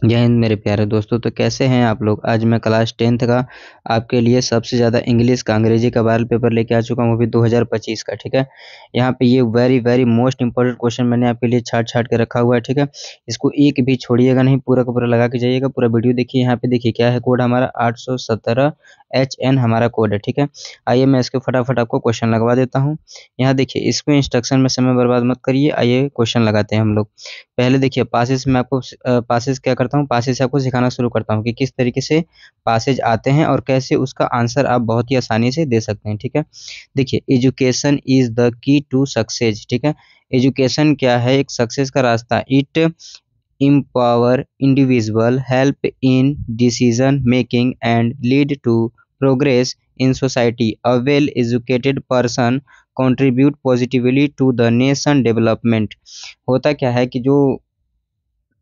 जय हिंद मेरे प्यारे दोस्तों। तो कैसे हैं आप लोग। आज मैं क्लास 10th का आपके लिए सबसे ज़्यादा इंग्लिश का अंग्रेजी का वायरल पेपर लेके आ चुका हूँ, वो भी 2025 का। ठीक है, यहाँ पे ये very very most important question मैंने आपके लिए छाट छाट के रखा हुआ है। ठीक है, इसको एक भी छोड़िएगा नहीं, पूरा का पूरा लगा के जाइएगा। पूरा वीडियो देखिए। यहाँ पे देखिए क्या है कोड हमारा 817HN हमारा कोड है। ठीक है, आइए मैं इसके फटाफट आपको क्वेश्चन लगवा देता हूँ। यहाँ देखिए, इसमें इंस्ट्रक्शन में समय बर्बाद मत करिए। आइए क्वेश्चन लगाते हैं हम लोग। पहले देखिए पासेस में आपको पासेस क्या करता हूँ, पासेस आपको सिखाना शुरू करता हूँ कि किस तरीके से पासेज आते हैं और कैसे उसका आंसर आप बहुत ही आसानी से दे सकते हैं। ठीक है, देखिए education is the key to success. ठीक है, एजुकेशन क्या है, एक सक्सेस का रास्ता। It empower individual, help in decision making and lead to progress in society. A well educated person contribute positively to the nation development। होता क्या है कि जो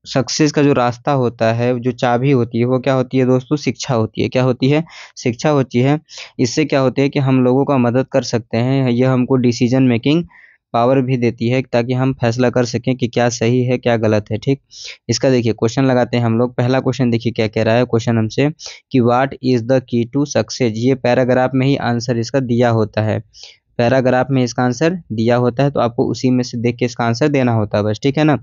सक्सेस का जो रास्ता होता है, जो चाबी होती है, वो क्या होती है दोस्तों, शिक्षा होती है। क्या होती है, शिक्षा होती है। इससे क्या होती है कि हम लोगों का मदद कर सकते हैं। यह हमको डिसीजन मेकिंग पावर भी देती है ताकि हम फैसला कर सकें कि क्या सही है क्या गलत है। ठीक, इसका देखिए क्वेश्चन लगाते हैं हम लोग। पहला क्वेश्चन देखिए क्या कह रहा है क्वेश्चन हमसे कि what is the key to success. ये पैराग्राफ में ही आंसर इसका दिया होता है। पैराग्राफ में इसका आंसर दिया होता है, तो आपको उसी में से देख के इसका आंसर देना होता है बस। ठीक है ना,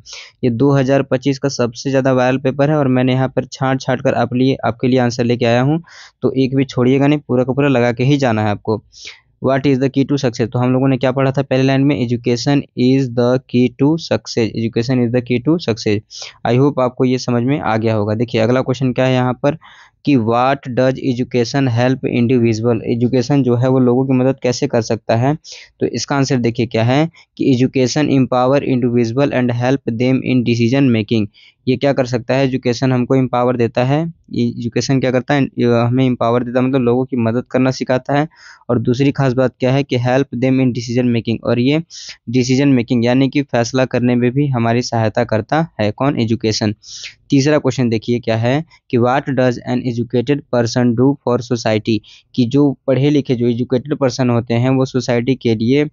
ये 2025 का सबसे ज़्यादा वायरल पेपर है और मैंने यहाँ पर छाँट छाँट कर आपके लिए आंसर लेके आया हूँ। तो एक भी छोड़िएगा नहीं, पूरा का पूरा लगा के ही जाना है आपको। What is the key to success, तो हम लोगों ने क्या पढ़ा था पहले लाइन में, education is the key to success. Education is the key to success. I hope आपको ये समझ में आ गया होगा। देखिए अगला क्वेश्चन क्या है यहाँ पर कि what does education help individual. Education जो है वो लोगों की मदद कैसे कर सकता है। तो इसका आंसर देखिए क्या है कि education empower individual and help them in decision making. ये क्या कर सकता है, एजुकेशन हमको एम्पावर देता है। एजुकेशन क्या करता है, हमें एम्पावर देता है, मतलब लोगों की मदद करना सिखाता है। और दूसरी खास बात क्या है कि help them in decision making, और ये डिसीजन मेकिंग यानी कि फैसला करने में भी हमारी सहायता करता है। कौन, एजुकेशन। तीसरा क्वेश्चन देखिए क्या है कि what does N educated person do for society. कि जो पढ़े लिखे जो एजुकेटेड पर्सन होते हैं वो सोसाइटी के लिए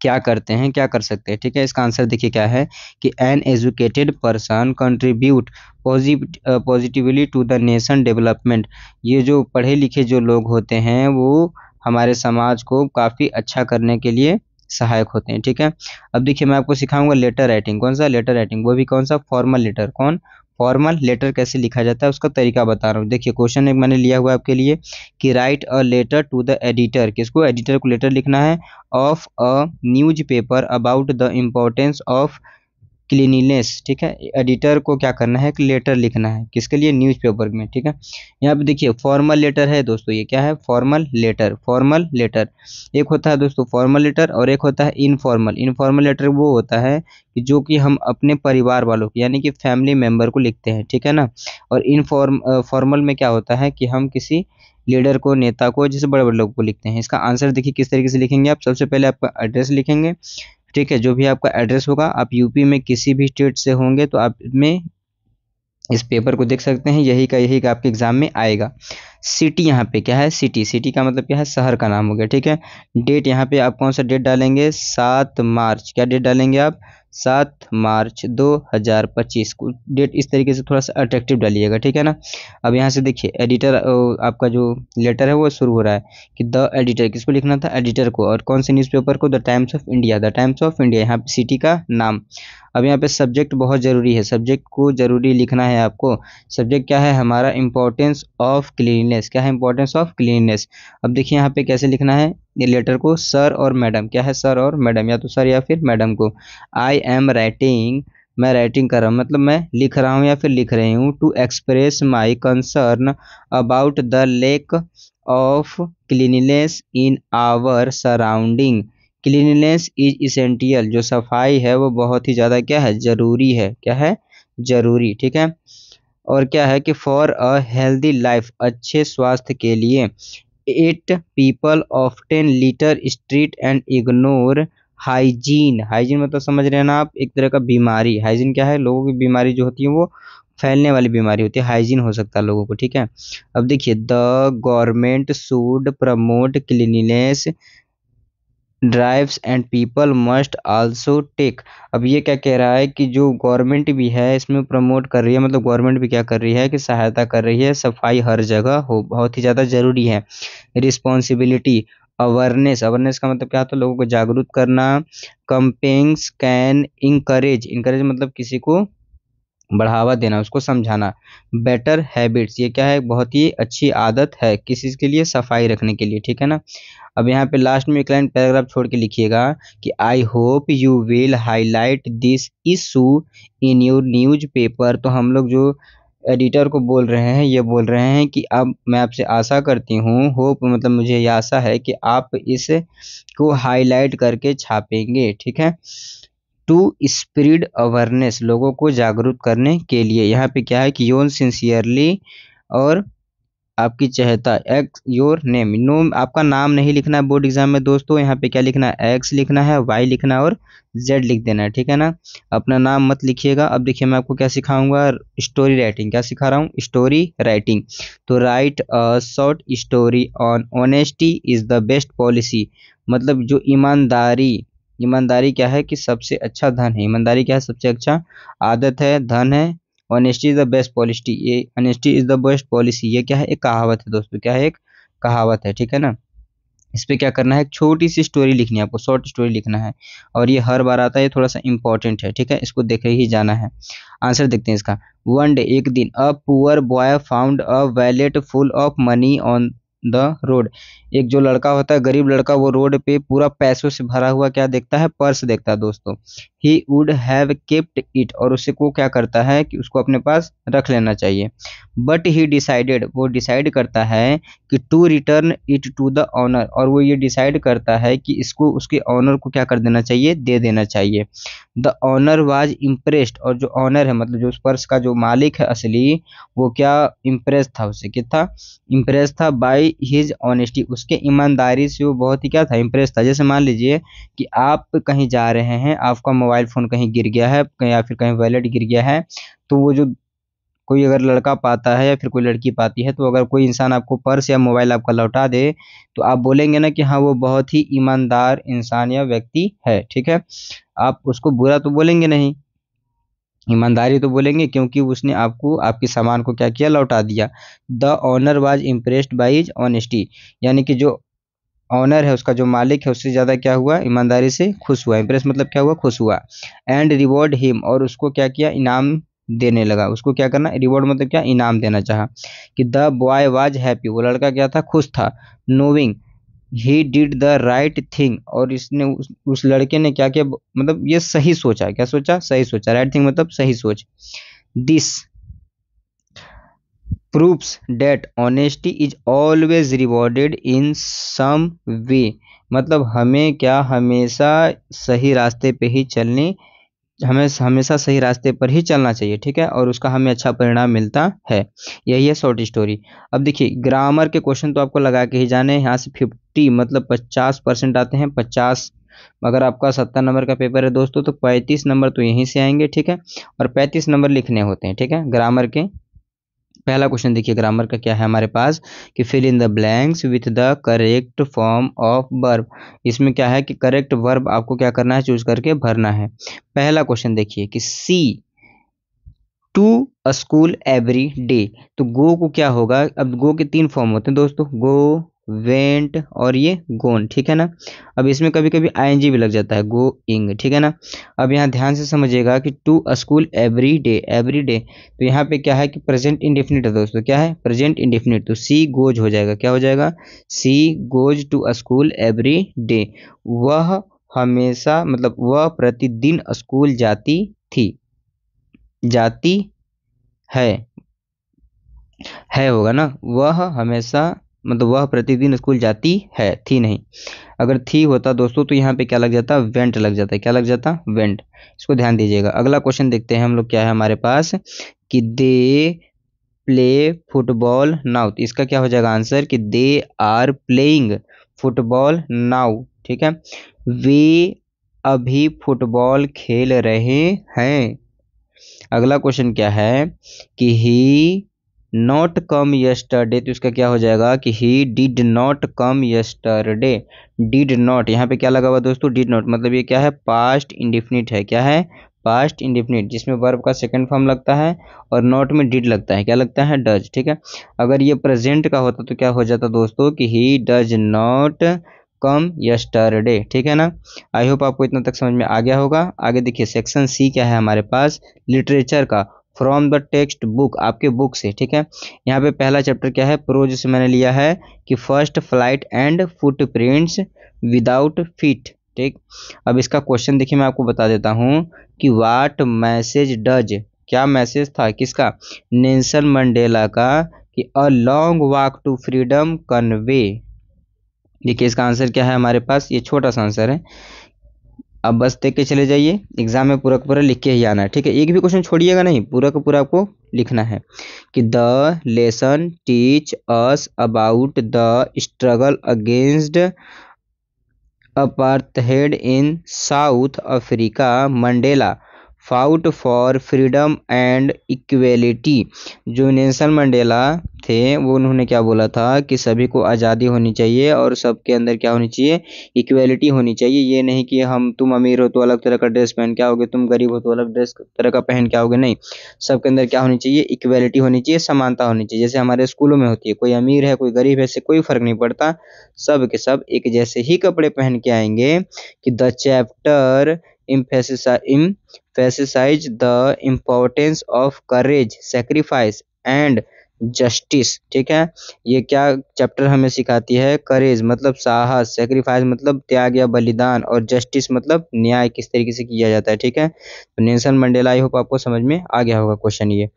क्या करते हैं, क्या कर सकते हैं। ठीक है, इसका आंसर देखिए क्या है कि an educated person contribute positively to the nation development. ये जो पढ़े लिखे जो लोग होते हैं वो हमारे समाज को काफ़ी अच्छा करने के लिए सहायक होते हैं। ठीक है, अब देखिए मैं आपको सिखाऊंगा लेटर राइटिंग। कौन सा लेटर राइटिंग, वो भी कौन सा, फॉर्मल लेटर। कौन, फॉर्मल लेटर कैसे लिखा जाता है उसका तरीका बता रहा हूँ। देखिए क्वेश्चन एक मैंने लिया हुआ है आपके लिए कि write a letter to the editor. किसको, एडिटर को लेटर लिखना है। Of a newspaper about the importance of cleanliness. ठीक है, एडिटर को क्या करना है, एक लेटर लिखना है। किसके लिए, न्यूज़पेपर में। ठीक है, यहाँ पे देखिए फॉर्मल लेटर है दोस्तों। ये क्या है, फॉर्मल लेटर। फॉर्मल लेटर एक होता है दोस्तों फॉर्मल लेटर, और एक होता है इनफॉर्मल। इनफॉर्मल लेटर वो होता है कि जो कि हम अपने परिवार वालों को यानी कि फैमिली मेम्बर को लिखते हैं। ठीक है ना, और फॉर्मल में क्या होता है कि हम किसी लीडर को, नेता को, जैसे बड़े बड़े लोगों को लिखते हैं। इसका आंसर देखिए किस तरीके से लिखेंगे आप। सबसे पहले आपका एड्रेस लिखेंगे। ठीक है, जो भी आपका एड्रेस होगा, आप यूपी में किसी भी स्टेट से होंगे तो आप में इस पेपर को देख सकते हैं। यही का आपके एग्जाम में आएगा। सिटी यहाँ पे क्या है, सिटी। सिटी का मतलब क्या है, शहर का नाम हो गया। ठीक है, डेट यहाँ पे आप कौन सा डेट डालेंगे, 7 मार्च। क्या डेट डालेंगे आप, 7 मार्च 2025 को डेट। इस तरीके से थोड़ा सा अट्रैक्टिव डालिएगा। ठीक है ना, अब यहाँ से देखिए एडिटर, आपका जो लेटर है वो शुरू हो रहा है कि द एडिटर, किसको लिखना था, एडिटर को। और कौन से न्यूज़पेपर को, the times of India. The times of India, यहाँ पे सिटी का नाम। अब यहाँ पे सब्जेक्ट बहुत ज़रूरी है, सब्जेक्ट को ज़रूरी लिखना है आपको। सब्जेक्ट क्या है हमारा, इंपॉर्टेंस ऑफ क्लीननेस। क्या है, इंपॉर्टेंस ऑफ क्लीननेस। अब देखिए यहाँ पे कैसे लिखना है, ये लेटर को सर और मैडम। क्या है, सर और मैडम, या तो सर या फिर मैडम को। आई एम राइटिंग, मैं राइटिंग कर रहा हूँ, मतलब मैं लिख रहा हूँ या फिर लिख रही हूँ। To express my concern about the lack of cleanliness in our surrounding. Cleanliness is essential, जो सफाई है वो बहुत ही ज़्यादा क्या है, ज़रूरी है। क्या है, ज़रूरी। ठीक है, और क्या है कि फॉर अ हेल्दी लाइफ, अच्छे स्वास्थ्य के लिए। It people often litre street and ignore hygiene. Hygiene मतलब समझ रहे हैं ना आप, एक तरह का बीमारी। हाइजीन क्या है, लोगों की बीमारी जो होती है वो फैलने वाली बीमारी होती है। हाइजीन हो सकता है लोगों को। ठीक है, अब देखिए the government should promote cleanliness drives and people must also take. अब ये क्या कह रहा है कि जो गवर्नमेंट भी है इसमें प्रमोट कर रही है, मतलब गवर्नमेंट भी क्या कर रही है कि सहायता कर रही है, सफाई हर जगह हो बहुत ही ज़्यादा ज़रूरी है। रिस्पॉन्सिबिलिटी, अवेयरनेस, अवेयरनेस का मतलब क्या होता है, लोगों को जागरूक करना। कंपेन्स कैन इंकरेज, इंकरेज मतलब किसी को बढ़ावा देना, उसको समझाना। बेटर हैबिट्स, ये क्या है, बहुत ही अच्छी आदत है किस चीज़ के लिए, सफाई रखने के लिए, ठीक है ना। अब यहाँ पे लास्ट में एक लाइन पैराग्राफ छोड़ के लिखिएगा कि I hope you will highlight this issue in your news paper. तो हम लोग जो एडिटर को बोल रहे हैं ये बोल रहे हैं कि अब मैं आपसे आशा करती हूँ, होप मतलब मुझे ये आशा है कि आप इस को हाईलाइट करके छापेंगे, ठीक है। टू स्प्रेड अवेयरनेस, लोगों को जागरूक करने के लिए। यहाँ पे क्या है कि योर सिंसियरली, और आपकी चाहता एक्स योर नेम, नो आपका नाम नहीं लिखना है बोर्ड एग्जाम में दोस्तों, यहाँ पे क्या लिखना है, एक्स लिखना है, वाई लिखना है और जेड लिख देना है, ठीक है ना। अपना नाम मत लिखिएगा। अब देखिए मैं आपको क्या सिखाऊंगा, स्टोरी राइटिंग। क्या सिखा रहा हूँ, स्टोरी राइटिंग। तो right a short story on honesty is the best policy, मतलब जो ईमानदारी, ईमानदारी क्या है कि सबसे अच्छा धन है, ईमानदारी क्या है, सबसे अच्छा आदत है, धन है। Honesty is the best policy, ये honesty is the best policy, ये क्या है, एक कहावत है दोस्तों, क्या है, एक कहावत है, ठीक है ना। इस पे क्या करना है, एक छोटी सी स्टोरी लिखनी है आपको, शॉर्ट स्टोरी लिखना है, और ये हर बार आता है, ये थोड़ा सा इंपॉर्टेंट है, ठीक है, इसको देखे ही जाना है। आंसर देखते हैं इसका। वन डे, एक दिन, a poor boy found a wallet full of money on the road. एक जो लड़का होता है, गरीब लड़का, वो रोड पे पूरा पैसों से भरा हुआ क्या देखता है, पर्स देखता है दोस्तों। He would have kept it, और उसे को क्या करता है कि उसको अपने पास रख लेना चाहिए। बट ही डिसाइडेड, वो डिसाइड करता है कि to return it to the owner, और वो ये डिसाइड करता है कि इसको उसके ऑनर को क्या कर देना चाहिए, दे देना चाहिए। द ऑनर वाज इम्प्रेस्ड, और जो ऑनर है मतलब जो उस पर्स का जो मालिक है असली, वो क्या इम्प्रेस था, उससे क्या था, इम्प्रेस था, बाय हिज ऑनेस्टी, उसके ईमानदारी से वो बहुत ही क्या था, इम्प्रेस था। जैसे मान लीजिए कि आप कहीं जा रहे हैं, आपका मोबाइल फ़ोन कहीं गिर गया है, कहीं या फिर कहीं वॉलेट गिर गया है, तो वो जो कोई अगर लड़का पाता है या फिर कोई लड़की पाती है, तो अगर कोई इंसान आपको पर्स या मोबाइल आपका लौटा दे, तो आप बोलेंगे ना कि हाँ वो बहुत ही ईमानदार इंसान या व्यक्ति है, ठीक है। आप उसको बुरा तो बोलेंगे नहीं, ईमानदारी तो बोलेंगे, क्योंकि उसने आपको आपके सामान को क्या किया, लौटा दिया। The owner was impressed by his honesty, यानी कि जो ऑनर है, उसका जो मालिक है, उससे ज़्यादा क्या हुआ, ईमानदारी से खुश हुआ। इम्प्रेस मतलब क्या हुआ, खुश हुआ। एंड रिवॉर्ड हिम, और उसको क्या किया, इनाम देने लगा। उसको क्या करना, रिवॉर्ड मतलब क्या, इनाम देना चाहा। कि द बॉय वाज हैप्पी, वो लड़का क्या था, खुश था। नोविंग he did the right thing, और इसने उस लड़के ने क्या किया, मतलब ये सही सोचा, क्या सोचा, सही सोचा। राइट थिंग मतलब सही सोच। This proves that honesty is always rewarded in some way, मतलब हमें क्या, हमेशा सही रास्ते पे ही चलने, हमें हमेशा सही रास्ते पर ही चलना चाहिए, ठीक है, और उसका हमें अच्छा परिणाम मिलता है। यही है शॉर्ट स्टोरी। अब देखिए ग्रामर के क्वेश्चन तो आपको लगा के ही जाने हैं। यहाँ से 50 मतलब 50% आते हैं, 50। अगर आपका 70 नंबर का पेपर है दोस्तों, तो 35 नंबर तो यहीं से आएंगे, ठीक है, और 35 नंबर लिखने होते हैं, ठीक है, ग्रामर के। पहला क्वेश्चन देखिए ग्रामर का क्या है हमारे पास, कि fill in the blanks with the correct form of verb. इसमें क्या है कि करेक्ट वर्ब आपको क्या करना है, चूज करके भरना है। पहला क्वेश्चन देखिए कि सी टू स्कूल एवरी डे, तो गो को क्या होगा, अब गो के 3 फॉर्म होते हैं दोस्तों, गो, वेंट और ये गोन, ठीक है ना। अब इसमें कभी कभी आईएनजी भी लग जाता है, गोइंग, ठीक है ना। अब यहाँ ध्यान से समझिएगा कि to school every day, every day, तो यहाँ पे क्या है कि प्रेजेंट इंडेफिनिट है दोस्तों, क्या है, प्रेजेंट इंडेफिनिट, तो सी गोज हो जाएगा, क्या हो जाएगा, she goes to school every day. वह हमेशा मतलब वह प्रतिदिन स्कूल जाती थी, जाती है होगा ना, वह हमेशा मतलब वह प्रतिदिन स्कूल जाती है, थी नहीं। अगर थी होता दोस्तों तो यहाँ पे क्या लग जाता, वेंट लग जाता है, क्या लग जाता, वेंट। इसको ध्यान दीजिएगा। अगला क्वेश्चन देखते हैं हम लोग, क्या है हमारे पास, कि दे प्ले फुटबॉल नाउ, तो इसका क्या हो जाएगा आंसर, कि they are playing football now, ठीक है, वे अभी फुटबॉल खेल रहे हैं। अगला क्वेश्चन क्या है, कि ही नॉट कम यस्टरडे, तो इसका क्या हो जाएगा कि he did not come yesterday. Did not, यहाँ पे क्या लगा हुआ दोस्तों, डिड नॉट, मतलब ये क्या है, पास्ट इंडिफिनिट है। क्या है, पास्ट इंडिफिनिट, जिसमें वर्ब का सेकंड फॉर्म लगता है और नॉट में डिड लगता है, क्या लगता है, डज। ठीक है, अगर ये प्रेजेंट का होता तो क्या हो जाता दोस्तों कि he does not come yesterday. ठीक है ना। आई होप आपको इतना तक समझ में आ गया होगा। आगे देखिए सेक्शन सी क्या है हमारे पास, लिटरेचर का, फ्रॉम द टेक्स्ट बुक, आपके बुक से। ठीक है, यहाँ पे पहला चैप्टर क्या है, प्रोज से मैंने लिया है कि first flight and footprints without feet. ठीक, अब इसका क्वेश्चन देखिए मैं आपको बता देता हूँ कि व्हाट मैसेज डज, क्या मैसेज था किसका, नेल्सन मंडेला का, कि a long walk to freedom convey. देखिए इसका आंसर क्या है हमारे पास, ये छोटा सा आंसर है, अब बस देख के चले जाइए, एग्जाम में पूरा का पूरा लिख के ही आना है। ठीक है, एक भी क्वेश्चन छोड़िएगा नहीं, पूरा का पूरा आपको लिखना है कि the lesson teach us about the struggle against apartheid in south Africa, Mandela fought for freedom and equality. जो नेल्सन मंडेला थे वो उन्होंने क्या बोला था कि सभी को आज़ादी होनी चाहिए और सबके अंदर क्या होनी चाहिए, इक्वेलिटी होनी चाहिए। ये नहीं कि तुम अमीर हो तो अलग तरह का ड्रेस पहन के आओगे, तुम गरीब हो तो अलग ड्रेस तरह का पहन के आओगे, नहीं, सबके अंदर क्या होनी चाहिए, इक्वेलिटी होनी चाहिए, समानता होनी चाहिए। जैसे हमारे स्कूलों में होती है, कोई अमीर है कोई गरीब है, इससे कोई फर्क नहीं पड़ता, सब के सब एक जैसे ही कपड़े पहन के आएंगे। कि the chapter emphasize the importance of courage, sacrifice and justice. ठीक है, ये क्या चैप्टर हमें सिखाती है, करेज मतलब साहस, सेक्रीफाइस मतलब त्याग या बलिदान, और जस्टिस मतलब न्याय किस तरीके से किया जाता है। ठीक है, तो नेल्सन मंडेला, आई होप आपको समझ में आ गया होगा क्वेश्चन ये।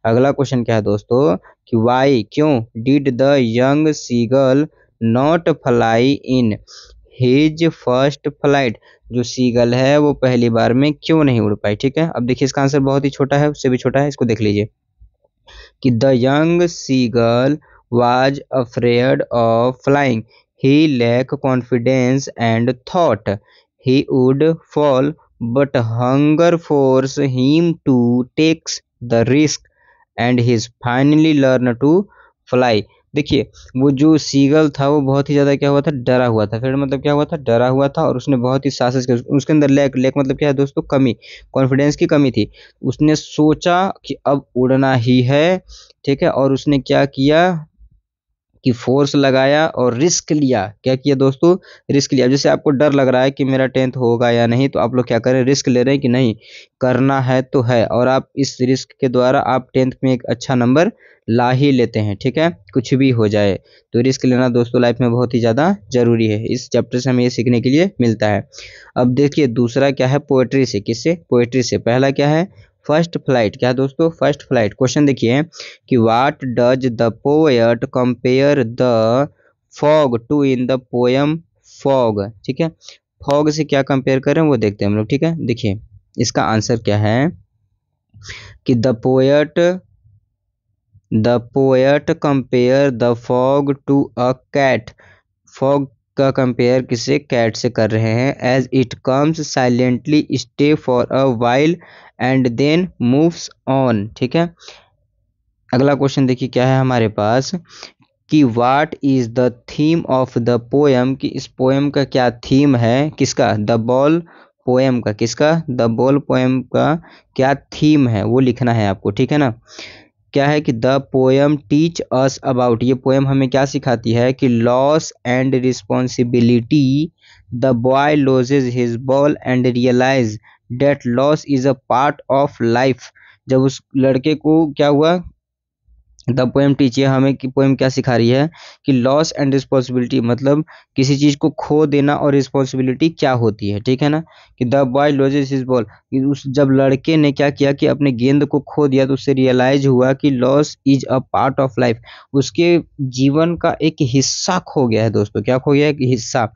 अगला क्वेश्चन क्या है दोस्तों कि वाई, क्यों, did the young seagull not fly in his first flight, जो सीगल है वो पहली बार में क्यों नहीं उड़ पाई। ठीक है, अब देखिए इसका आंसर बहुत ही छोटा है, उससे भी छोटा है, इसको देख लीजिए कि the young seagull was afraid of flying, he lack confidence and thought he would fall, but hunger force him to takes the risk and his finally learn to fly. देखिए वो जो सीगल था वो बहुत ही ज़्यादा क्या हुआ था, डरा हुआ था। फिर मतलब क्या हुआ था, डरा हुआ था, और उसने बहुत ही साहस के, उसके अंदर लैक, लैक मतलब क्या है दोस्तों, कमी, कॉन्फिडेंस की कमी थी। उसने सोचा कि अब उड़ना ही है। ठीक है, और उसने क्या किया कि फोर्स लगाया और रिस्क लिया। क्या किया दोस्तों, रिस्क लिया। जैसे आपको डर लग रहा है कि मेरा 10th होगा या नहीं, तो आप लोग क्या करें, रिस्क ले रहे हैं कि नहीं, करना है तो है, और आप इस रिस्क के द्वारा आप 10th में एक अच्छा नंबर ला ही लेते हैं। ठीक है, कुछ भी हो जाए, तो रिस्क लेना दोस्तों लाइफ में बहुत ही ज़्यादा ज़रूरी है। इस चैप्टर से हमें ये सीखने के लिए मिलता है। अब देखिए दूसरा क्या है, पोएट्री से, किससे, पोएट्री से। पहला क्या है, फर्स्ट फ्लाइट, क्या दोस्तों, फर्स्ट फ्लाइट। क्वेश्चन देखिए कि what does the poet compare the fog to in the poem fog. ठीक है, फॉग से क्या कंपेयर करें वो देखते हैं हम लोग। ठीक है, देखिए इसका आंसर क्या है कि the poet compare the fog to a cat. Fog का कंपेयर किसे, कैट से कर रहे हैं। As it comes silently stay for a while and then moves on. ठीक है, अगला क्वेश्चन देखिए क्या है हमारे पास कि what is the theme of the poem, कि इस पोएम का क्या थीम है, किसका, द बॉल पोएम का, किसका, द बॉल पोएम का क्या थीम है वो लिखना है आपको। ठीक है ना, क्या है कि the poem teach us about, ये पोएम हमें क्या सिखाती है कि loss and responsibility, the boy loses his ball and realise that loss is a part of life. जब उस लड़के को क्या हुआ, द पोएम टीच, ये हमें कि पोएम क्या सिखा रही है कि लॉस एंड रिस्पॉन्सिबिलिटी मतलब किसी चीज़ को खो देना और रिस्पॉन्सिबिलिटी क्या होती है। ठीक है ना, कि the boy loses his ball, उस जब लड़के ने क्या किया कि अपने गेंद को खो दिया तो उससे रियलाइज हुआ कि loss is a part of life, उसके जीवन का एक हिस्सा खो गया है दोस्तों। क्या खो गया है, कि हिस्सा।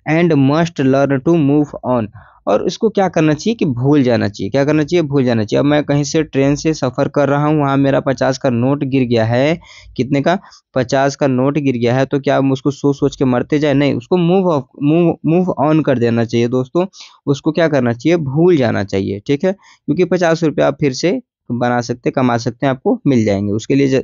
And must learn to move on, और इसको क्या करना चाहिए कि भूल जाना चाहिए। क्या करना चाहिए, भूल जाना चाहिए। अब मैं कहीं से ट्रेन से सफ़र कर रहा हूँ, वहाँ मेरा 50 का नोट गिर गया है, कितने का, 50 का नोट गिर गया है, तो क्या हम उसको सोच सोच के मरते जाए, नहीं, उसको मूव ऑन कर देना चाहिए दोस्तों। उसको क्या करना चाहिए, भूल जाना चाहिए। ठीक है, क्योंकि 50 रुपये आप फिर से बना सकते, कमा सकते हैं, आपको मिल जाएंगे। उसके लिए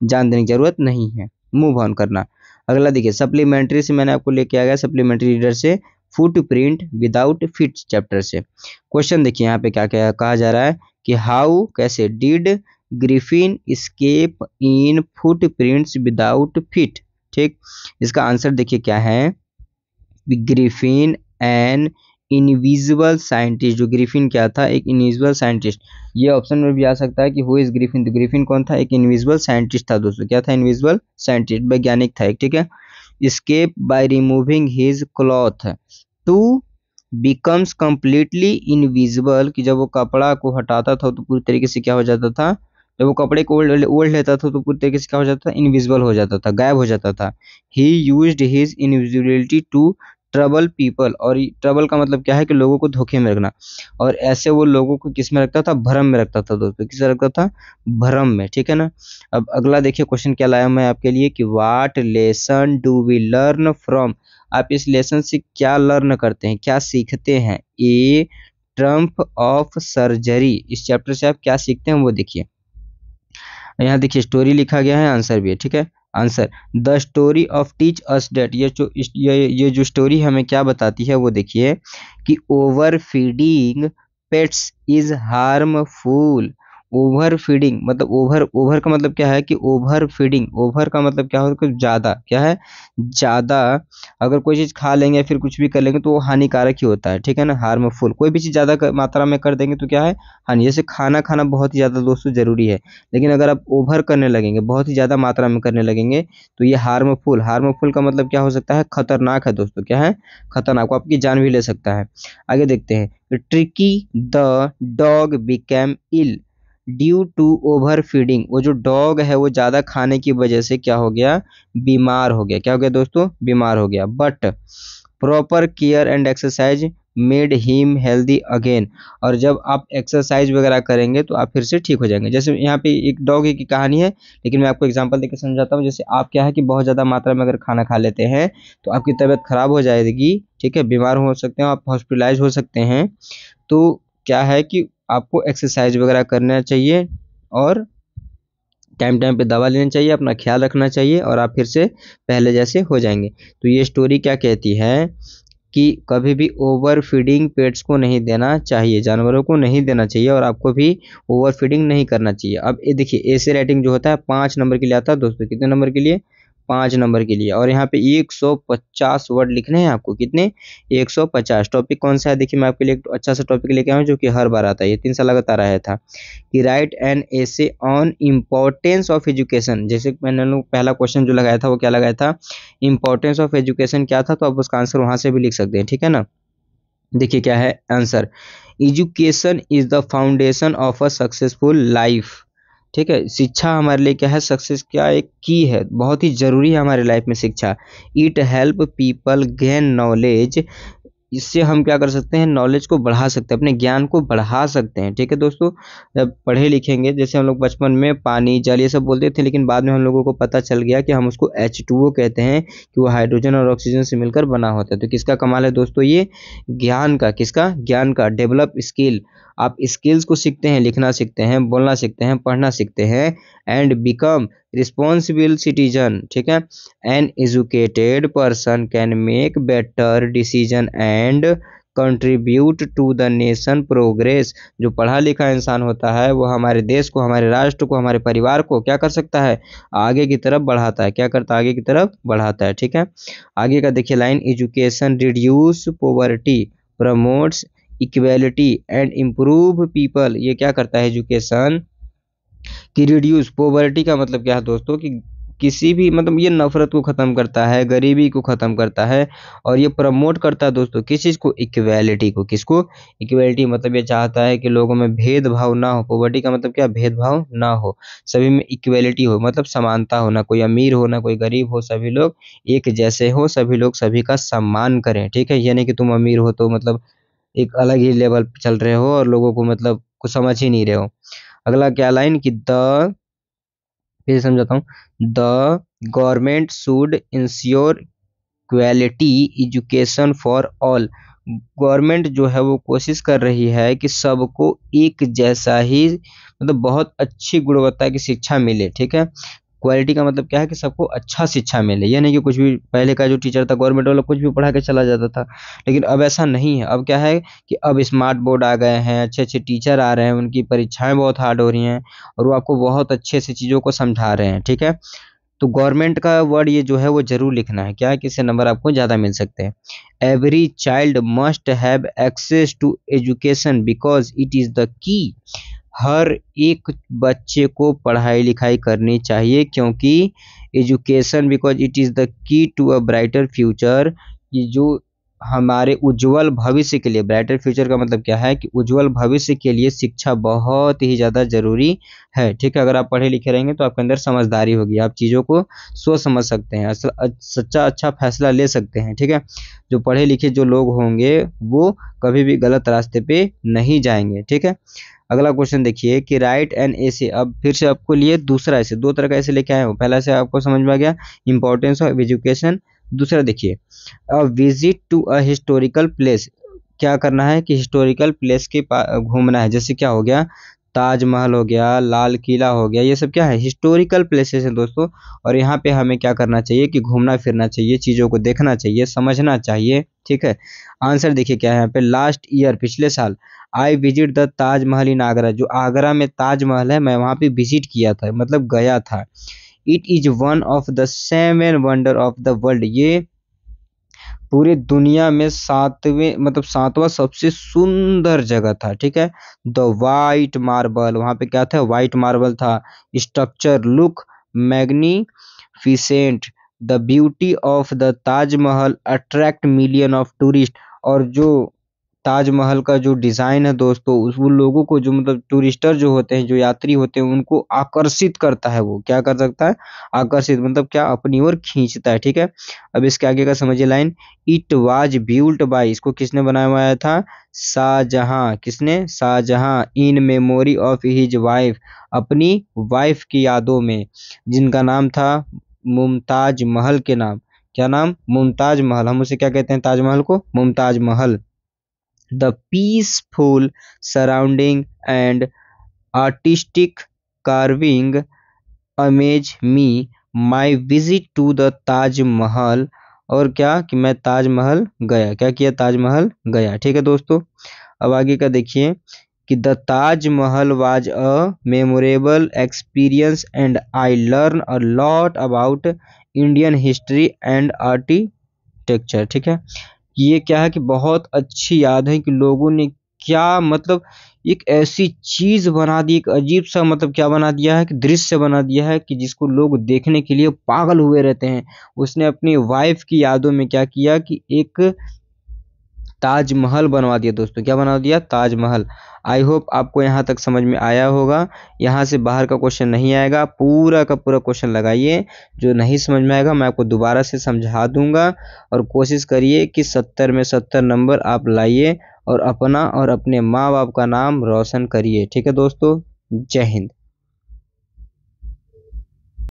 जान देने की जरूरत नहीं है, मूव ऑन करना। अगला देखिए, सप्लीमेंट्री से मैंने आपको लेके आ गया, सप्लीमेंट्री रीडर से फुटप्रिंट विदाउट फीट चैप्टर से। क्वेश्चन देखिए यहाँ पे क्या क्या कहा जा रहा है कि हाउ, कैसे, did Griffin escape in footprints without feet. ठीक, इसका आंसर देखिए क्या है, ग्रिफिन एन इनविजिबल साइंटिस्ट। जो ग्रिफिन क्या था, एक इनविजिबल साइंटिस्ट। ये ऑप्शन में भी आ सकता है कि हु इज ग्रिफिन, तो ग्रिफिन कौन था, एक इनविजिबल साइंटिस्ट था दोस्तों। क्या था, इनविजिबल साइंटिस्ट, वैज्ञानिक था एक, ठीक है। escape by removing his cloth to becomes completely invisible, कि जब वो कपड़ा को हटाता था तो पूरी तरीके से क्या हो जाता था, जब वो कपड़े को ओढ़ लेता था तो पूरी तरीके से क्या हो जाता था, इनविजिबल हो जाता था, गायब हो जाता था। he used his invisibility to trouble people, और ट्रबल का मतलब क्या है कि लोगों को धोखे में रखना, और ऐसे वो लोगों को किस में रखता था, भ्रम में रखता था दोस्तों, किस रखता था, भ्रम में, ठीक है ना। अब अगला देखिए क्वेश्चन क्या लाया मैं आपके लिए कि what lesson do we learn from. आप इस लेसन से क्या लर्न करते हैं, क्या सीखते हैं। ए ट्रम्प ऑफ सर्जरी, इस चैप्टर से आप क्या सीखते हैं वो देखिए। यहाँ देखिए स्टोरी लिखा गया है, आंसर भी है, ठीक है। Answer, the story of teach us that, ये जो स्टोरी हमें क्या बताती है वो देखिए कि over feeding pets is harmful. Over feeding मतलब ओवर का मतलब क्या है कि ओवर फीडिंग, ओवर का मतलब क्या होता है, ज़्यादा, क्या है, ज़्यादा। अगर कोई चीज़ खा लेंगे फिर कुछ भी कर लेंगे तो वो हानिकारक ही होता है, ठीक है ना, हार्मफुल। कोई भी चीज़ ज़्यादा मात्रा में कर देंगे तो क्या है, हानि। जैसे खाना खाना बहुत ही ज़्यादा दोस्तों ज़रूरी है, लेकिन अगर आप ओवर करने लगेंगे, बहुत ही ज़्यादा मात्रा में करने लगेंगे तो ये हार्मफुल, हार्मफुल का मतलब क्या हो सकता है, खतरनाक है दोस्तों, क्या है, खतरनाक, आपकी जान भी ले सकता है। आगे देखते हैं, tricky the dog became ill due to over feeding. वो जो डॉग है वो ज़्यादा खाने की वजह से क्या हो गया, बीमार हो गया। क्या हो गया दोस्तों, बीमार हो गया। But proper care and exercise made him healthy again, और जब आप एक्सरसाइज वगैरह करेंगे तो आप फिर से ठीक हो जाएंगे। जैसे यहाँ पे एक डॉग की कहानी है, लेकिन मैं आपको एग्जांपल देकर समझाता हूँ। जैसे आप क्या है कि बहुत ज़्यादा मात्रा में अगर खाना खा लेते हैं तो आपकी तबीयत खराब हो जाएगी, ठीक है, बीमार हो सकते हैं, आप हॉस्पिटलाइज हो सकते हैं। तो क्या है कि आपको एक्सरसाइज वगैरह करना चाहिए और टाइम टाइम पे दवा लेनी चाहिए, अपना ख्याल रखना चाहिए, और आप फिर से पहले जैसे हो जाएंगे। तो ये स्टोरी क्या कहती है कि कभी भी ओवर फीडिंग पेट्स को नहीं देना चाहिए, जानवरों को नहीं देना चाहिए, और आपको भी ओवर फीडिंग नहीं करना चाहिए। अब ये देखिए ऐसे राइटिंग जो होता है 5 नंबर के लिए आता है दोस्तों, कितने नंबर के लिए, 5 नंबर के लिए। और यहाँ पे 150 वर्ड लिखने हैं आपको, कितने, 150। टॉपिक कौन सा है देखिए, मैं आपके लिए एक अच्छा सा टॉपिक लेके आया हूँ जो कि हर बार आता है, ये 3 साल लगातार आया था कि right an essay on importance of education. जैसे मैंने लोग पहला क्वेश्चन जो लगाया था वो क्या लगाया था, इम्पोर्टेंस ऑफ एजुकेशन क्या था, तो आप उसका आंसर वहां से भी लिख सकते हैं, ठीक है ना। देखिए क्या है answer, education is the foundation of a successful life. ठीक है, शिक्षा हमारे लिए क्या है, सक्सेस क्या एक की है, बहुत ही जरूरी है हमारे लाइफ में शिक्षा। It help people gain knowledge, इससे हम क्या कर सकते हैं, नॉलेज को बढ़ा सकते हैं, अपने ज्ञान को बढ़ा सकते हैं, ठीक है दोस्तों। जब पढ़े लिखेंगे, जैसे हम लोग बचपन में पानी जल ये सब बोलते थे, लेकिन बाद में हम लोगों को पता चल गया कि हम उसको H2O कहते हैं, कि वो हाइड्रोजन और ऑक्सीजन से मिलकर बना होता है। तो किसका कमाल है दोस्तों, ये ज्ञान का, किसका, ज्ञान का। डेवलप स्किल, आप स्किल्स को सीखते हैं, लिखना सीखते हैं, बोलना सीखते हैं, पढ़ना सीखते हैं। एंड बिकम रिस्पॉन्सिबल सिटीजन, ठीक है। An educated person can make better decision and contribute to the nation progress. जो पढ़ा लिखा इंसान होता है वो हमारे देश को, हमारे राष्ट्र को, हमारे परिवार को क्या कर सकता है, आगे की तरफ बढ़ाता है। क्या करता है, आगे की तरफ बढ़ाता है, ठीक है। आगे का देखिए line, education reduce poverty promotes equality and improve people. ये क्या करता है एजुकेशन, कि रिड्यूस पॉवर्टी का मतलब क्या है दोस्तों, कि किसी भी मतलब ये नफरत को ख़त्म करता है, गरीबी को ख़त्म करता है, और ये प्रमोट करता है दोस्तों किस चीज़ को, इक्वेलिटी को। किसको, इक्वेलिटी मतलब ये चाहता है कि लोगों में भेदभाव ना हो। पॉवर्टी का मतलब क्या, भेदभाव ना हो, सभी में इक्वेलिटी हो, मतलब समानता हो, ना कोई अमीर हो ना कोई गरीब हो, सभी लोग एक जैसे हो, सभी लोग सभी का सम्मान करें, ठीक है। ये नहीं कि तुम अमीर हो तो मतलब एक अलग ही लेवल पे चल रहे हो और लोगों को मतलब कुछ समझ ही नहीं रहे हो। अगला क्या लाइन कि द, फिर समझाता हूँ, the government should ensure quality education for all. Government जो है वो कोशिश कर रही है कि सबको एक जैसा ही मतलब बहुत अच्छी गुणवत्ता की शिक्षा मिले, ठीक है। क्वालिटी का मतलब क्या है कि सबको अच्छा शिक्षा मिले, ये नहीं कि कुछ भी, पहले का जो टीचर था गवर्नमेंट वाला कुछ भी पढ़ा के चला जाता था, लेकिन अब ऐसा नहीं है। अब क्या है कि अब स्मार्ट बोर्ड आ गए हैं, अच्छे अच्छे टीचर आ रहे हैं, उनकी परीक्षाएं बहुत हार्ड हो रही हैं और वो आपको बहुत अच्छे से चीज़ों को समझा रहे हैं, ठीक है। तो गवर्नमेंट का वर्ड ये जो है वो जरूर लिखना है, क्या है कि इससे नंबर आपको ज़्यादा मिल सकते हैं। Every child must have access to education because it is the key. हर एक बच्चे को पढ़ाई लिखाई करनी चाहिए, क्योंकि education because it is the key to a brighter future, ये जो हमारे उज्जवल भविष्य के लिए, ब्राइटर फ्यूचर का मतलब क्या है कि उज्जवल भविष्य के लिए शिक्षा बहुत ही ज़्यादा ज़रूरी है, ठीक है। अगर आप पढ़े लिखे रहेंगे तो आपके अंदर समझदारी होगी, आप चीज़ों को सोच समझ सकते हैं, सच्चा अच्छा फैसला ले सकते हैं, ठीक है। जो पढ़े लिखे जो लोग होंगे वो कभी भी गलत रास्ते पे नहीं जाएंगे, ठीक है। अगला क्वेश्चन देखिए कि राइट एन ऐसे, अब फिर से आपको लिए दूसरा ऐसे, दो तरह का ऐसे लेके आए हो। पहला से आपको समझ में आ गया इंपॉर्टेंस ऑफ एजुकेशन। दूसरा देखिए a visit to a historical place, क्या करना है कि हिस्टोरिकल प्लेस के घूमना है। जैसे क्या हो गया, ताजमहल हो गया, लाल किला हो गया, ये सब क्या है, हिस्टोरिकल प्लेसेस हैं दोस्तों। और यहाँ पे हमें क्या करना चाहिए कि घूमना फिरना चाहिए, चीज़ों को देखना चाहिए, समझना चाहिए, ठीक है। आंसर देखिए क्या है यहाँ पे, लास्ट ईयर, पिछले साल, आई विजिट द ताजमहल इन आगरा, जो आगरा में ताजमहल है मैं वहाँ पे विजिट किया था, मतलब गया था। It is one of the 7 wonder of the world, ये पूरी दुनिया में सातवें मतलब सातवां सबसे सुंदर जगह था, ठीक है। द वाइट मार्बल, वहाँ पे क्या था, वाइट मार्बल था। Structure look magnificent, the beauty of the Taj Mahal attract million of tourist, और जो ताजमहल का जो डिज़ाइन है दोस्तों, उस उन लोगों को जो मतलब टूरिस्टर जो होते हैं, जो यात्री होते हैं, उनको आकर्षित करता है। वो क्या कर सकता है, आकर्षित मतलब क्या, अपनी ओर खींचता है, ठीक है। अब इसके आगे का समझिए line, it was built by, इसको किसने बनाया हुआ था, शाहजहां, किसने, Shahjahan, in memory of his wife, अपनी वाइफ की यादों में, जिनका नाम था मुमताज महल के नाम, क्या नाम, मुमताज महल, हम उसे क्या कहते हैं, ताजमहल को Mumtaz Mahal. The peaceful surrounding and artistic carving amaze me. My visit to the Taj Mahal, और क्या कि मैं ताजमहल गया, क्या किया, ताजमहल गया, ठीक है दोस्तों। अब आगे का देखिए कि the Taj Mahal was a memorable experience and I learn a lot about Indian history and architecture, ठीक है। ये क्या है कि बहुत अच्छी याद है कि लोगों ने क्या मतलब एक ऐसी चीज बना दी, एक अजीब सा मतलब क्या बना दिया है कि दृश्य बना दिया है कि जिसको लोग देखने के लिए पागल हुए रहते हैं। उसने अपनी वाइफ की यादों में क्या किया कि एक ताजमहल बनवा दिया दोस्तों, क्या बना दिया, ताजमहल। आई होप आपको यहाँ तक समझ में आया होगा, यहाँ से बाहर का क्वेश्चन नहीं आएगा, पूरा का पूरा क्वेश्चन लगाइए। जो नहीं समझ में आएगा मैं आपको दोबारा से समझा दूंगा, और कोशिश करिए कि 70 में 70 नंबर आप लाइए और अपना और अपने माँ बाप का नाम रोशन करिए, ठीक है दोस्तों। जय हिंद।